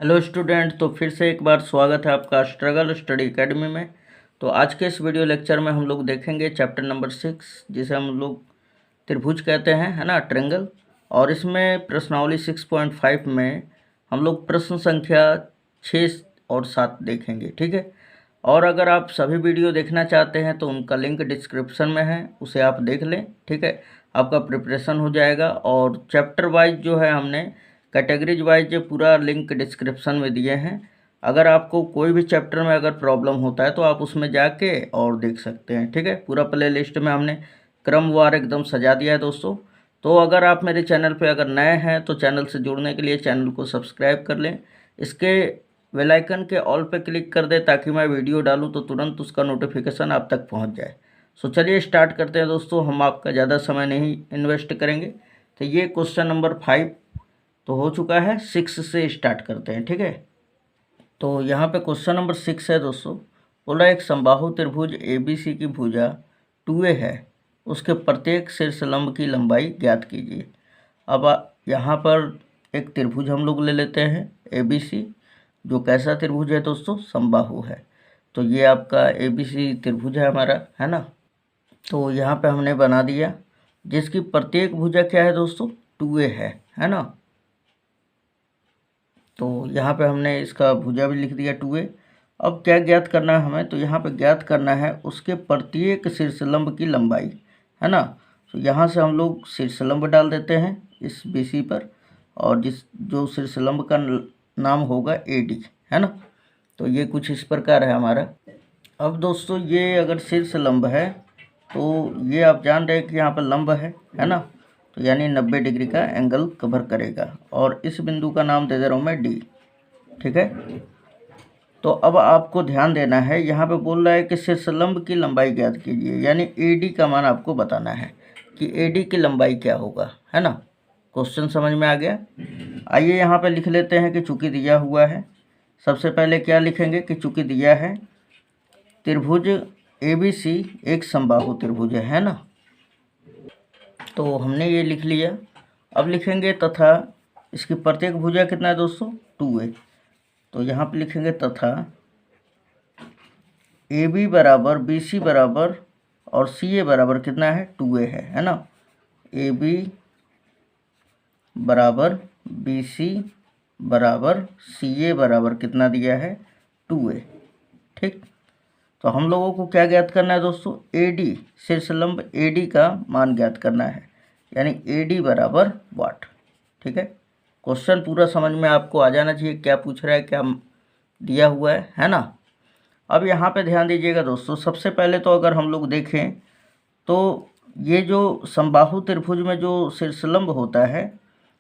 Hello student, तो फिर से एक बार स्वागत है आपका स्ट्रगल स्टडी एकेडमी में। तो आज के इस वीडियो लेक्चर में हम लोग देखेंगे चैप्टर नंबर 6, जिसे हम लोग त्रिभुज कहते हैं, है ना, ट्रेंगल। और इसमें प्रश्नावली 6.5 में हम लोग प्रश्न संख्या 6 और 7 देखेंगे, ठीक है। और अगर आप सभी वीडियो देखना चाहते हैं तो उनका लिंक डिस्क्रिप्शन में है, उसे आप देख लें, ठीक है। आपका प्रिपरेशन हो जाएगा। और चैप्टर वाइज जो है हमने कैटेगरीज वाइज जो पूरा लिंक डिस्क्रिप्शन में दिए हैं। अगर आपको कोई भी चैप्टर में अगर प्रॉब्लम होता है तो आप उसमें जाके और देख सकते हैं, ठीक है। पूरा प्ले लिस्ट में हमने क्रमवार एकदम सजा दिया है दोस्तों। तो अगर आप मेरे चैनल पे अगर नए हैं तो चैनल से जुड़ने के लिए चैनल को सब्सक्राइब कर लें। इसके बेल आइकन के ऑल पे क्लिक कर दें ताकि मैं वीडियो डालूँ तो तुरंत उसका नोटिफिकेशन आप तक पहुँच जाए। सो चलिए स्टार्ट करते हैं दोस्तों, हम आपका ज़्यादा समय नहीं इन्वेस्ट करेंगे। तो ये क्वेश्चन नंबर 5 तो हो चुका है। 6 से स्टार्ट करते हैं, ठीक है। तो यहाँ पे क्वेश्चन नंबर 6 है दोस्तों। बोला एक समबाहु त्रिभुज ABC की भुजा 2A है, उसके प्रत्येक शीर्षलंब की लंबाई ज्ञात कीजिए। अब यहाँ पर एक त्रिभुज हम लोग ले लेते हैं ABC, जो कैसा त्रिभुज है दोस्तों, समबाहु है। तो ये आपका ABC त्रिभुज है हमारा, है ना। तो यहाँ पे हमने बना दिया, जिसकी प्रत्येक भुजा क्या है दोस्तों, 2A है ना। तो यहाँ पे हमने इसका भुजा भी लिख दिया 2A। अब क्या ज्ञात करना है हमें, तो यहाँ पे ज्ञात करना है उसके प्रत्येक शीर्षलंब की लंबाई, है ना। तो यहाँ से हम लोग शीर्षलंब डाल देते हैं इस BC पर, और जो शीर्षलंब का नाम होगा AD, है ना। तो ये कुछ इस प्रकार है हमारा। अब दोस्तों ये अगर शीर्षलंब है तो ये आप जान रहे हैं कि यहाँ पर लंब है ना। तो यानी 90 डिग्री का एंगल कवर करेगा, और इस बिंदु का नाम दे दे रहा हूँ मैं D, ठीक है। तो अब आपको ध्यान देना है, यहाँ पे बोल रहा है कि शीर्षलंब की लंबाई ज्ञात कीजिए, यानी AD का मान आपको बताना है कि AD की लंबाई क्या होगा, है ना। क्वेश्चन समझ में आ गया। आइए यहाँ पे लिख लेते हैं कि चूंकि दिया हुआ है, सबसे पहले क्या लिखेंगे कि चूंकि दिया है त्रिभुज ABC एक समबाहु त्रिभुज है ना। तो हमने ये लिख लिया। अब लिखेंगे तथा इसकी प्रत्येक भुजा कितना है दोस्तों, 2A। तो यहाँ पे लिखेंगे तथा AB बराबर BC बराबर और CA बराबर कितना है, 2A है ना। AB बराबर BC बराबर CA बराबर कितना दिया है, 2A, ठीक। तो हम लोगों को क्या ज्ञात करना है दोस्तों, AD शीर्षलंब AD का मान ज्ञात करना है, यानी AD बराबर वाट, ठीक है। क्वेश्चन पूरा समझ में आपको आ जाना चाहिए, क्या पूछ रहा है, क्या दिया हुआ है ना। अब यहाँ पे ध्यान दीजिएगा दोस्तों, सबसे पहले तो अगर हम लोग देखें तो ये जो समबाहु त्रिभुज में जो शीर्षलंब होता है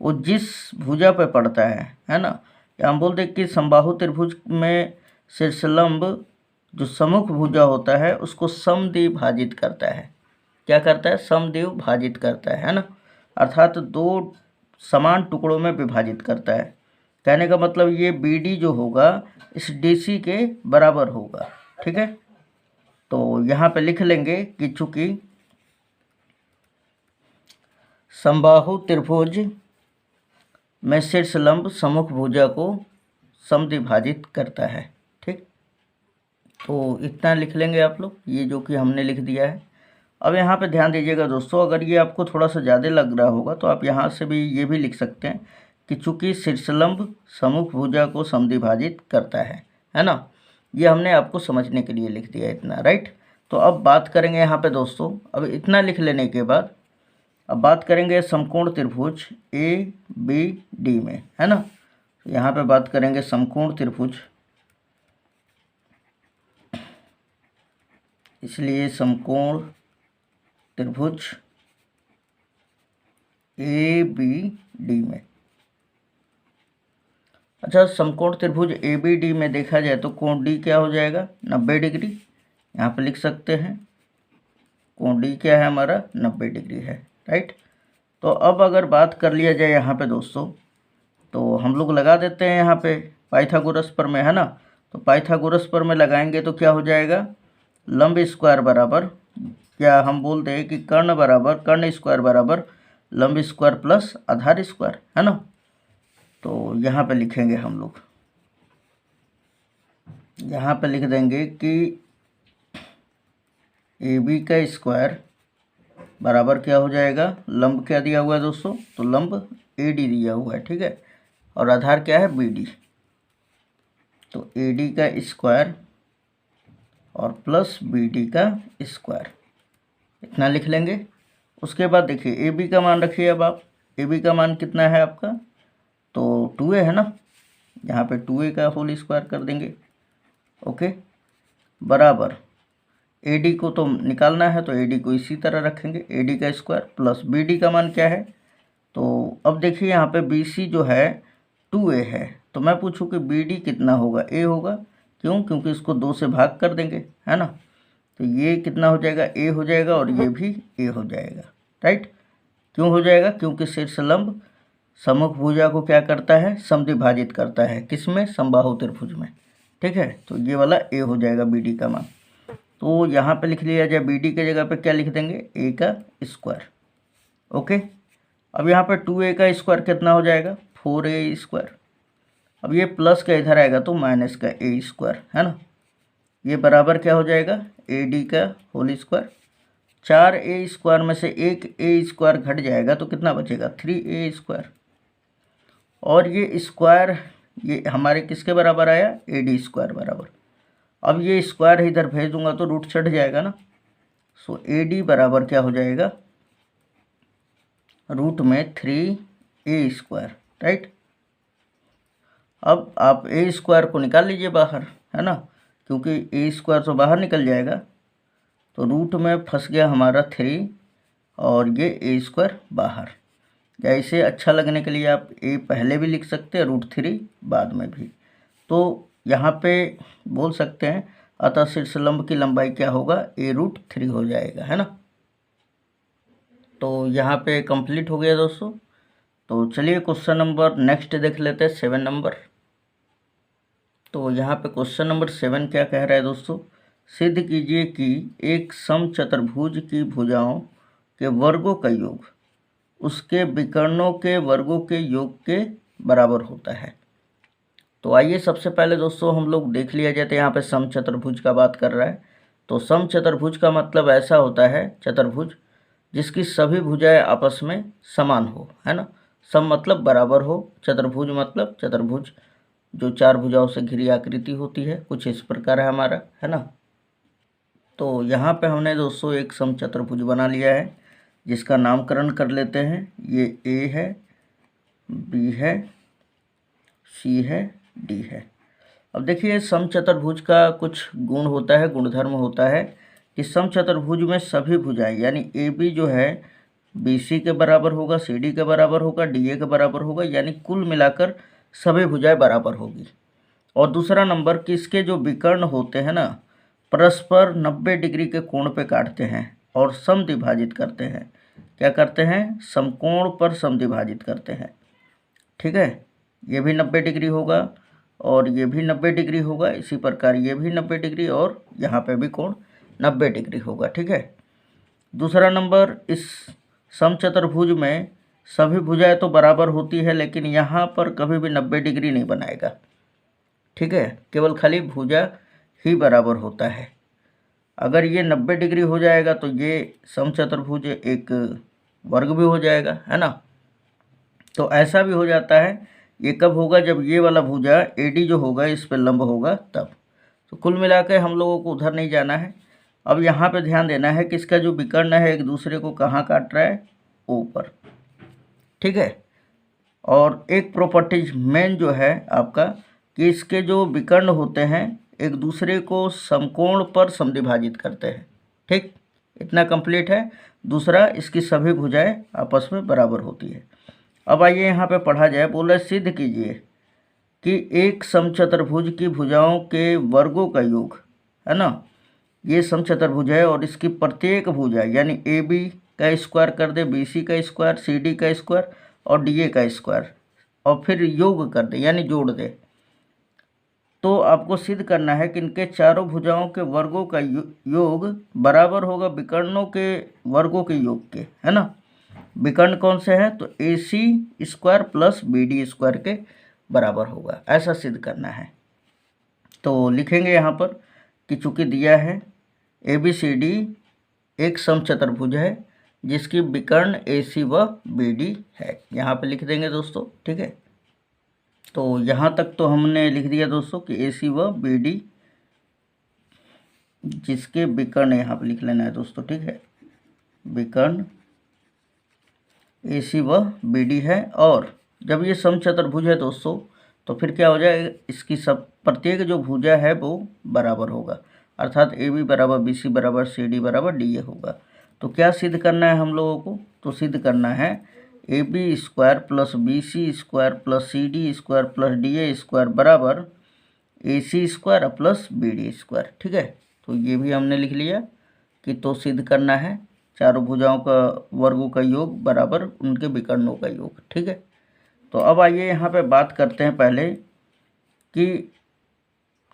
वो जिस भुजा पे पड़ता है ना। या हम बोलते हैं कि समबाहु त्रिभुज में शीर्षलंब जो सम्मुख भुजा होता है उसको समद्विभाजित करता है। क्या करता है, समद्विभाजित करता है ना। अर्थात दो समान टुकड़ों में विभाजित करता है। कहने का मतलब ये BD जो होगा इस DC के बराबर होगा, ठीक है। तो यहाँ पे लिख लेंगे कि चूंकि समबाहु त्रिभुज में शीर्षलंब सम्मुख भुजा को समद्विभाजित करता है, ठीक। तो इतना लिख लेंगे आप लोग, ये जो कि हमने लिख दिया है। अब यहाँ पे ध्यान दीजिएगा दोस्तों, अगर ये आपको थोड़ा सा ज़्यादा लग रहा होगा तो आप यहाँ से भी ये भी लिख सकते हैं कि चूंकि शीर्षलंब सम्मुख भुजा को समद्विभाजित करता है ना। ये हमने आपको समझने के लिए लिख दिया इतना, राइट। तो अब बात करेंगे यहाँ पे दोस्तों, अब इतना लिख लेने के बाद अब बात करेंगे समकोण त्रिभुज ABD में, है ना। तो यहाँ पे बात करेंगे समकोण त्रिभुज, इसलिए समकोण त्रिभुज ABD में। अच्छा, समकोण त्रिभुज ABD में देखा जाए तो कोण D क्या हो जाएगा, 90 डिग्री। यहाँ पे लिख सकते हैं कोण D क्या है हमारा, 90 डिग्री है, राइट। तो अब अगर बात कर लिया जाए यहाँ पे दोस्तों, तो हम लोग लगा देते हैं यहाँ पे पाइथागोरस पर में, है ना। तो पाइथागोरस पर में लगाएंगे तो क्या हो जाएगा, लंब स्क्वायर बराबर, क्या हम बोलते हैं कि कर्ण बराबर कर्ण स्क्वायर बराबर लंब स्क्वायर प्लस आधार स्क्वायर, है ना। तो यहाँ पे लिखेंगे हम लोग यहाँ पे लिख देंगे कि ए बी का स्क्वायर बराबर क्या हो जाएगा, लंब क्या दिया हुआ है दोस्तों, तो लंब ए डी दिया हुआ है, ठीक है, और आधार क्या है, बी डी। तो ए डी का स्क्वायर और प्लस बी डी का स्क्वायर, इतना लिख लेंगे। उसके बाद देखिए ए बी का मान रखिए। अब आप ए बी का मान कितना है आपका, तो 2a है ना, यहाँ पे 2a का होल स्क्वायर कर देंगे। ओके, बराबर ए डी को तो निकालना है, तो ए डी को इसी तरह रखेंगे, ए डी का स्क्वायर प्लस बी डी का मान क्या है। तो अब देखिए यहाँ पे बी सी जो है 2a है, तो मैं पूछूं कि बी डी कितना होगा, a होगा। क्यों, क्योंकि इसको 2 से भाग कर देंगे, है ना। तो ये कितना हो जाएगा, a हो जाएगा, और ये भी a हो जाएगा, राइट। क्यों हो जाएगा, क्योंकि शीर्ष लंब सम्मुख भुजा को क्या करता है, समद्विभाजित करता है, किसमें, समबाहु त्रिभुज में, ठीक है। तो ये वाला a हो जाएगा बी डी का मान। तो यहाँ पे लिख लिया जाए, बी डी के जगह पे क्या लिख देंगे, a का स्क्वायर। ओके, अब यहाँ पे 2a का स्क्वायर कितना हो जाएगा, 4a स्क्वायर। अब ये प्लस का इधर आएगा तो माइनस का a स्क्वायर, है ना। ये बराबर क्या हो जाएगा, ए डी का होल स्क्वायर। 4a स्क्वायर में से एक a स्क्वायर घट जाएगा तो कितना बचेगा, 3a स्क्वायर। और ये स्क्वायर ये हमारे किसके बराबर आया, ए डी स्क्वायर बराबर। अब ये स्क्वायर इधर भेज दूंगा तो रूट चढ़ जाएगा ना। सो ए डी बराबर क्या हो जाएगा, रूट में 3a स्क्वायर, राइट। अब आप ए स्क्वायर को निकाल लीजिए बाहर, है ना, क्योंकि ए स्क्वायर तो बाहर निकल जाएगा। तो रूट में फंस गया हमारा 3 और ये ए स्क्वायर बाहर। या इसे अच्छा लगने के लिए आप ए पहले भी लिख सकते हैं, √3 बाद में भी। तो यहाँ पे बोल सकते हैं, अतः शीर्ष लंब की लंबाई क्या होगा, a√3 हो जाएगा, है ना। तो यहाँ पे कंप्लीट हो गया दोस्तों। तो चलिए क्वेश्चन नंबर नेक्स्ट देख लेते हैं, 7 नंबर। तो यहाँ पे क्वेश्चन नंबर 7 क्या कह रहा है दोस्तों, सिद्ध कीजिए कि एक समचतुर्भुज की भुजाओं के वर्गों का योग उसके विकर्णों के वर्गों के योग के बराबर होता है। तो आइए सबसे पहले दोस्तों हम लोग देख लिया जाए, तो यहाँ पे समचतुर्भुज का बात कर रहा है। तो समचतुर्भुज का मतलब ऐसा होता है, चतुर्भुज जिसकी सभी भुजाएं आपस में समान हो, है ना। सम मतलब बराबर हो, चतुर्भुज मतलब चतुर्भुज जो 4 भुजाओं से घिरी आकृति होती है, कुछ इस प्रकार है हमारा, है ना। तो यहाँ पे हमने दोस्तों एक समचतुर्भुज बना लिया है, जिसका नामकरण कर लेते हैं। ये ए है, बी है, सी है, डी है। अब देखिए समचतुर्भुज का कुछ गुण होता है, गुणधर्म होता है कि समचतुर्भुज में सभी भुजाएं यानी ए बी जो है बी सी के बराबर होगा, सी डी के बराबर होगा, डी ए के बराबर होगा, यानी कुल मिलाकर सभी भुजाएं बराबर होगी। और दूसरा नंबर कि इसके जो विकर्ण होते हैं ना, परस्पर 90 डिग्री के कोण पे काटते हैं और समद्विभाजित करते हैं। क्या करते हैं, समकोण पर समद्विभाजित करते हैं, ठीक है। ये भी 90 डिग्री होगा और ये भी 90 डिग्री होगा, इसी प्रकार ये भी 90 डिग्री और यहाँ पे भी कोण 90 डिग्री होगा, ठीक है। दूसरा नंबर, इस समचतुर्भुज में सभी भुजाएं तो बराबर होती है, लेकिन यहाँ पर कभी भी 90 डिग्री नहीं बनाएगा, ठीक है। केवल खाली भुजा ही बराबर होता है। अगर ये 90 डिग्री हो जाएगा तो ये समचतुर्भुज एक वर्ग भी हो जाएगा, है ना। तो ऐसा भी हो जाता है, ये कब होगा, जब ये वाला भुजा एडी जो होगा इस पर लंब होगा तब। तो कुल मिलाकर हम लोगों को उधर नहीं जाना है। अब यहाँ पे ध्यान देना है कि इसका जो विकर्ण है एक दूसरे को कहाँ काट रहा है, ऊपर, ठीक है। और एक प्रॉपर्टीज मेन जो है आपका कि इसके जो विकर्ण होते हैं एक दूसरे को समकोण पर समद्विभाजित करते हैं, ठीक। इतना कंप्लीट है। दूसरा, इसकी सभी भुजाएं आपस में बराबर होती है। अब आइए यहाँ पे पढ़ा जाए। बोला सिद्ध कीजिए कि एक समचतुर्भुज की भुजाओं के वर्गों का योग, है ना, ये समचतुर्भुज है और इसकी प्रत्येक भुजा यानी ए बी का स्क्वायर कर दे, बी सी का स्क्वायर, सी डी का स्क्वायर और डी ए का स्क्वायर, और फिर योग कर दे यानी जोड़ दे। तो आपको सिद्ध करना है कि इनके चारों भुजाओं के वर्गों का योग बराबर होगा विकर्णों के वर्गों के योग के, है ना। विकर्ण कौन से हैं, तो a c square plus b d square के बराबर होगा, ऐसा सिद्ध करना है। तो लिखेंगे यहाँ पर कि चूँकि दिया है ABCD एक समचतुर्भुज है जिसकी विकर्ण AC व BD है, यहाँ पे लिख देंगे दोस्तों। ठीक है, तो यहाँ तक तो हमने लिख दिया दोस्तों कि AC व BD जिसके विकर्ण यहाँ पे लिख लेना है दोस्तों। ठीक है, विकर्ण AC व BD है, और जब ये समचतुर्भुज है दोस्तों तो फिर क्या हो जाएगा, इसकी सब प्रत्येक जो भुजा है वो बराबर होगा, अर्थात AB बराबर BC बराबर CD बराबर DA होगा। तो क्या सिद्ध करना है हम लोगों को, तो सिद्ध करना है AB square plus BC square plus CD square plus DA square बराबर AC square plus BD square. ठीक है, तो ये भी हमने लिख लिया कि तो सिद्ध करना है चारों भुजाओं का वर्गों का योग बराबर उनके विकर्णों का योग। ठीक है, तो अब आइए यहाँ पे बात करते हैं पहले कि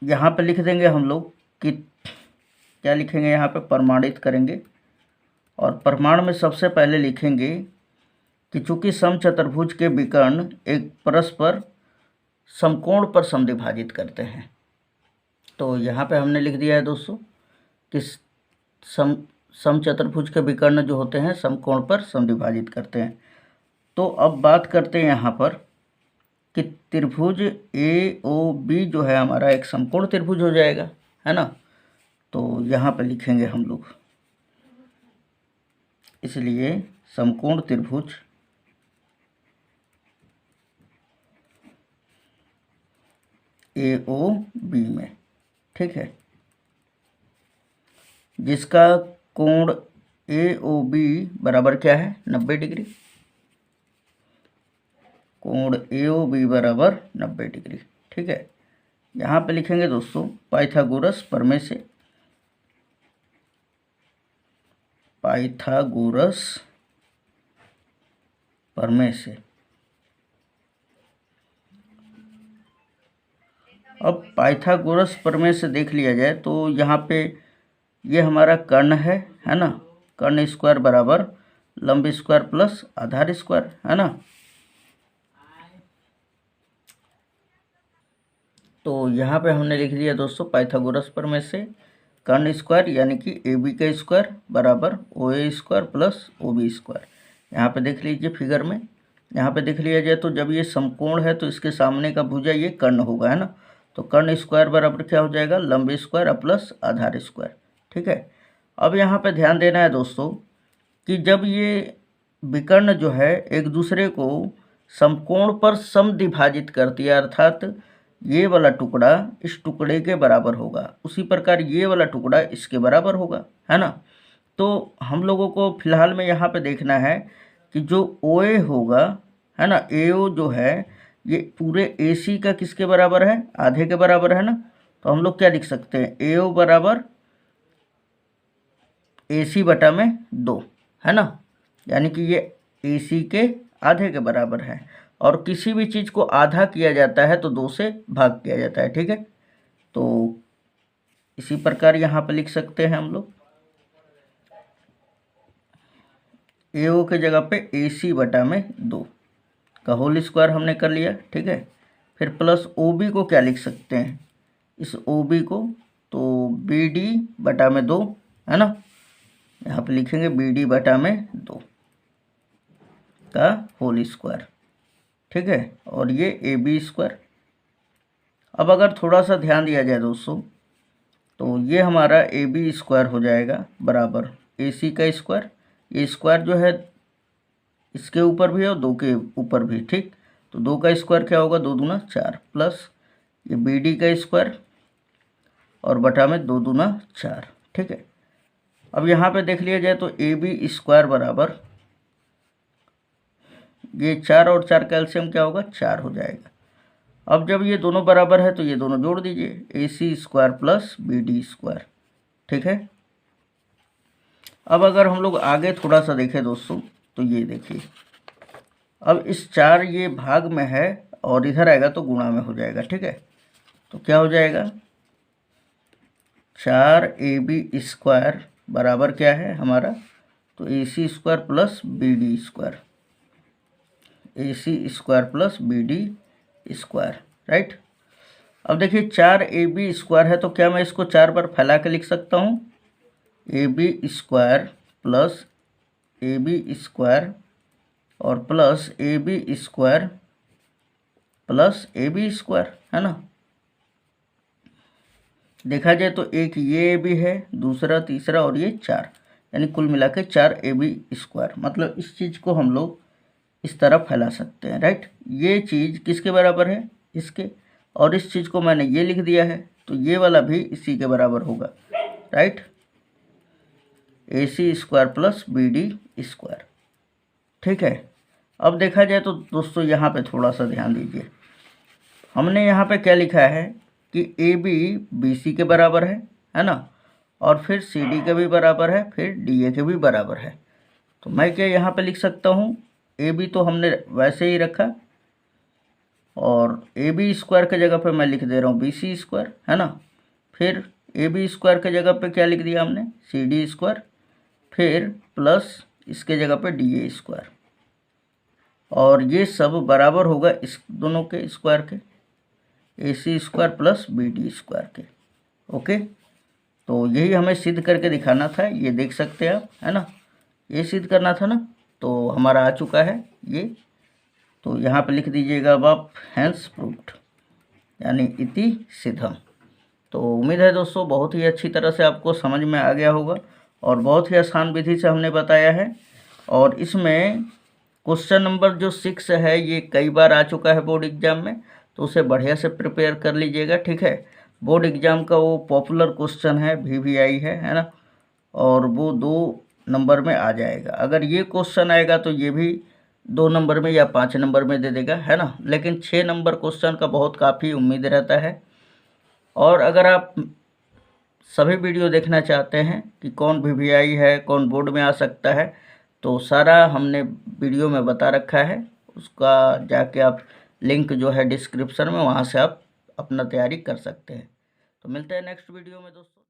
यहाँ पे लिख देंगे हम लोग कि क्या लिखेंगे, यहाँ पे प्रमाणित करेंगे, और प्रमाण में सबसे पहले लिखेंगे कि चूँकि समचतुर्भुज के विकर्ण एक परस्पर समकोण पर समद्विभाजित करते हैं। तो यहाँ पे हमने लिख दिया है दोस्तों कि समचतुर्भुज के विकर्ण जो होते हैं समकोण पर समद्विभाजित करते हैं। तो अब बात करते हैं यहाँ पर कि त्रिभुज AOB जो है हमारा एक समकोण त्रिभुज हो जाएगा, है ना। तो यहाँ पे लिखेंगे हम लोग, इसलिए समकोण त्रिभुज AOB में, ठीक है, जिसका कोण AOB बराबर क्या है, 90 डिग्री। कोण AOB बराबर 90 डिग्री। ठीक है, यहाँ पे लिखेंगे दोस्तों पाइथागोरस प्रमेय से, पाइथागोरस प्रमेय से। अब पाइथागोरस प्रमेय से देख लिया जाए तो यहाँ पे ये हमारा कर्ण है ना, कर्ण स्क्वायर बराबर लंब स्क्वायर प्लस आधार स्क्वायर, है ना। तो यहाँ पे हमने लिख दिया दोस्तों पाइथागोरस प्रमेय से कर्ण स्क्वायर यानी कि AB का स्क्वायर बराबर OA square plus OB square. यहाँ पे देख लीजिए फिगर में, यहाँ पे देख लिया जाए तो जब ये समकोण है तो इसके सामने का भुजा ये कर्ण होगा, है ना। तो कर्ण स्क्वायर बराबर क्या हो जाएगा, लंब स्क्वायर प्लस आधार स्क्वायर। ठीक है, अब यहाँ पे ध्यान देना है दोस्तों कि जब ये विकर्ण जो है एक दूसरे को समकोण पर समद्विभाजित करती है, अर्थात ये वाला टुकड़ा इस टुकड़े के बराबर होगा, उसी प्रकार ये वाला टुकड़ा इसके बराबर होगा, है ना। तो हम लोगों को फिलहाल में यहाँ पे देखना है कि जो OA होगा, है ना, AO जो है ये पूरे AC का किसके बराबर है, आधे के बराबर, है ना। तो हम लोग क्या लिख सकते हैं, AO बराबर AC बटा में 2, है ना, यानी कि ये AC के आधे के बराबर है, और किसी भी चीज़ को आधा किया जाता है तो 2 से भाग किया जाता है। ठीक है, तो इसी प्रकार यहाँ पे लिख सकते हैं हम लोग AO के जगह पे AC बटा में 2 का होल स्क्वायर हमने कर लिया। ठीक है, फिर प्लस OB को क्या लिख सकते हैं, इस OB को तो BD बटा में 2, है ना, यहाँ पे लिखेंगे BD बटा में 2 का होल स्क्वायर। ठीक है, और ये AB स्क्वायर। अब अगर थोड़ा सा ध्यान दिया जाए दोस्तों तो ये हमारा AB स्क्वायर हो जाएगा बराबर AC का स्क्वायर, ये स्क्वायर जो है इसके ऊपर भी और 2 के ऊपर भी। ठीक, तो 2 का स्क्वायर क्या होगा, 2 दूना 4, प्लस ये BD का स्क्वायर और बटा में 2 दूना 4। ठीक है, अब यहाँ पे देख लिया जाए तो AB स्क्वायर बराबर ये 4 और 4 का एलसीएम क्या होगा, 4 हो जाएगा। अब जब ये दोनों बराबर है तो ये दोनों जोड़ दीजिए, AC square plus BD square. ठीक है, अब अगर हम लोग आगे थोड़ा सा देखें दोस्तों तो ये देखिए, अब इस 4 ये भाग में है और इधर आएगा तो गुणा में हो जाएगा। ठीक है, तो क्या हो जाएगा, 4AB स्क्वायर बराबर क्या है हमारा, तो AC square plus BD square, AC square plus BD square, right. अब देखिए 4ab² है, तो क्या मैं इसको 4 बार फैला के लिख सकता हूँ? ab² प्लस ab² और प्लस ab² प्लस ab², है ना। देखा जाए तो एक ये ab है, दूसरा, तीसरा और ये 4, यानी कुल मिला के 4ab²। मतलब इस चीज़ को हम लोग इस तरह फैला सकते हैं, राइट। ये चीज़ किसके बराबर है? इसके। और इस चीज़ को मैंने ये लिख दिया है, तो ये वाला भी इसी के बराबर होगा, राइट। ac² प्लस bd², ठीक है। अब देखा जाए तो दोस्तों यहाँ पे थोड़ा सा ध्यान दीजिए, हमने यहाँ पे क्या लिखा है कि AB BC के बराबर है ना, और फिर CD के भी बराबर है, फिर DA के भी बराबर है। तो मैं क्या यहाँ पे लिख सकता हूँ? AB तो हमने वैसे ही रखा, और AB² के जगह पे मैं लिख दे रहा हूँ BC², है ना। फिर AB² के जगह पे क्या लिख दिया हमने? CD², फिर प्लस इसके जगह पे DA², और ये सब बराबर होगा इस दोनों के स्क्वायर के, AC² प्लस BD² के। ओके, तो यही हमें सिद्ध करके दिखाना था, ये देख सकते हैं आप, है ना। ये सिद्ध करना था ना, तो हमारा आ चुका है ये। तो यहाँ पे लिख दीजिएगा अब आप हैंस प्रूव्ड, यानी इति सिद्धम। तो उम्मीद है दोस्तों बहुत ही अच्छी तरह से आपको समझ में आ गया होगा, और बहुत ही आसान विधि से हमने बताया है। और इसमें क्वेश्चन नंबर जो 6 है ये कई बार आ चुका है बोर्ड एग्जाम में, तो उसे बढ़िया से प्रिपेयर कर लीजिएगा, ठीक है। बोर्ड एग्जाम का वो पॉपुलर क्वेश्चन है, VVI है ना, और वो 2 नंबर में आ जाएगा। अगर ये क्वेश्चन आएगा तो ये भी 2 नंबर में या 5 नंबर में दे देगा, है ना। लेकिन 6 नंबर क्वेश्चन का बहुत काफ़ी उम्मीद रहता है। और अगर आप सभी वीडियो देखना चाहते हैं कि कौन VVI है, कौन बोर्ड में आ सकता है, तो सारा हमने वीडियो में बता रखा है, उसका जाके आप लिंक जो है डिस्क्रिप्शन में, वहाँ से आप अपना तैयारी कर सकते हैं। तो मिलते हैं नेक्स्ट वीडियो में दोस्तों।